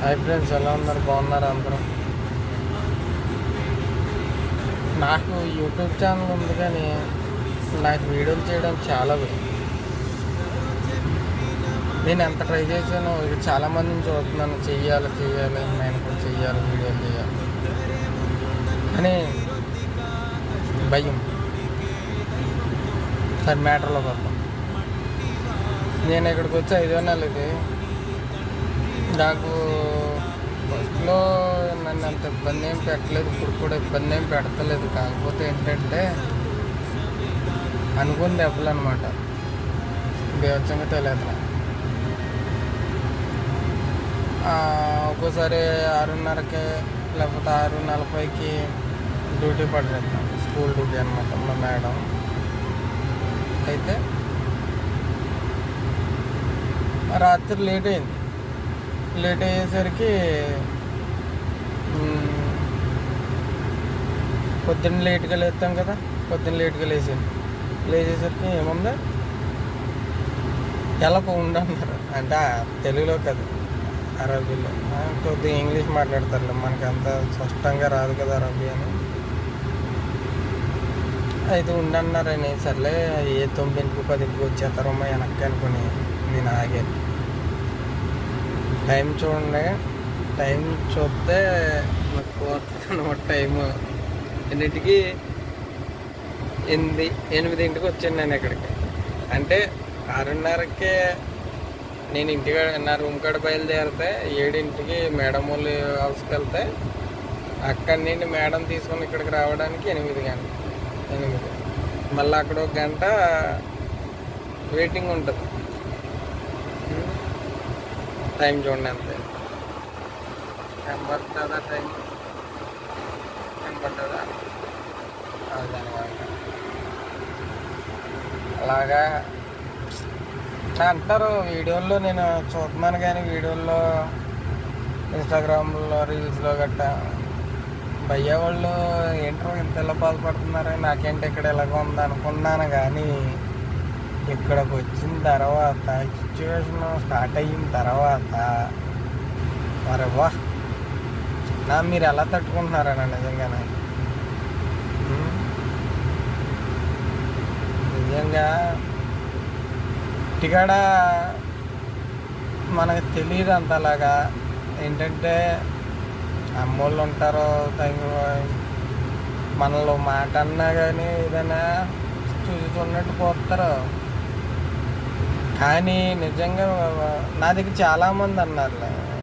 Hi friends, ఎలా ఉన్నారు? బాగున్నారు అందరూ? నాకు యూట్యూబ్ ఛానల్ ఉంది, కానీ నాకు వీడియోలు చేయడం చాలా భయం. నేను ఎంత ట్రై చేశానో చాలామందిని చూస్తున్నాను, చెయ్యాలి నేను కూడా చెయ్యాలి, వీడియోలు చేయాలి, కానీ భయం. సరే మ్యాటర్లో వద్దాం. నేను ఇక్కడికి వచ్చి 5వ నెలది. నాకు ఫస్ట్లో నన్ను అంత ఇబ్బంది ఏం పెట్టలేదు, ఇప్పుడు కూడా ఇబ్బంది ఏం పెడతలేదు. కాకపోతే ఏంటంటే అనుకుని దెబ్బలు అనమాట. బీభత్సంగా తెలియదు. ఒక్కోసారి 6:30కి లేకపోతే 6:40కి డ్యూటీ పడేస్తాం. స్కూల్ డ్యూటీ అనమాట మా మేడం. అయితే రాత్రి లేట్ అయ్యేసరికి పొద్దున్న లేట్గా లేస్తాం కదా. పొద్దున్న లేట్గా లేచేసరికి ఏముంది, ఎలా ఉండన్నారు అంటే తెలుగులో కదా, అరబీలో. కొద్దిగా ఇంగ్లీష్ మాట్లాడతారులే, మనకి అంత స్పష్టంగా రాదు కదా అరబీ అని. అయితే ఉండన్నారని సర్లే, ఏ 9కి 10కి వచ్చేస్తారమ్మా వెనక్కి అనుకుని నేను ఆగాను. టైం చూడండి, టైం చూస్తే నాకు పోతుంది అనమాట. టైము 8కి వచ్చాను నేను ఇక్కడికి. అంటే 6:30కే నేను ఇంటికాడ నా రూమ్ కాడ బయలుదేరితే 7కి మేడం వాళ్ళు హౌస్కి వెళ్తే అక్కడి నుండి మేడం తీసుకొని ఇక్కడికి రావడానికి 8 మళ్ళీ అక్కడ 1 గంట వెయిటింగ్ ఉంటుంది. టైం చూడండి అంతే. కనబడుతుందా? టైం కనబడుతుందా? అలాగా అంటారు వీడియోల్లో. నేను చూస్తున్నాను, కానీ వీడియోల్లో ఇన్స్టాగ్రామ్లో రీల్స్లో గట్టా భయ్యా వాళ్ళు ఏంటో ఇంతలో బాధపడుతున్నారు, నాకేంటి ఇక్కడ ఎలాగ ఉంది అనుకున్నాను. కానీ ఇక్కడికి వచ్చిన తర్వాత, సిచ్యువేషన్ స్టార్ట్ అయిన తర్వాత మరి మీరు ఎలా తట్టుకుంటున్నారన్న నిజంగానే. నిజంగా ఇంటికాడ మనకు తెలియదు అంతలాగా. ఏంటంటే అమ్మోళ్ళు ఉంటారు, మనలో మాట అన్నా కానీ ఏదైనా చూస్తున్నట్టు పోతారు. కానీ నిజంగా నా దగ్గర చాలామంది అన్నారులే,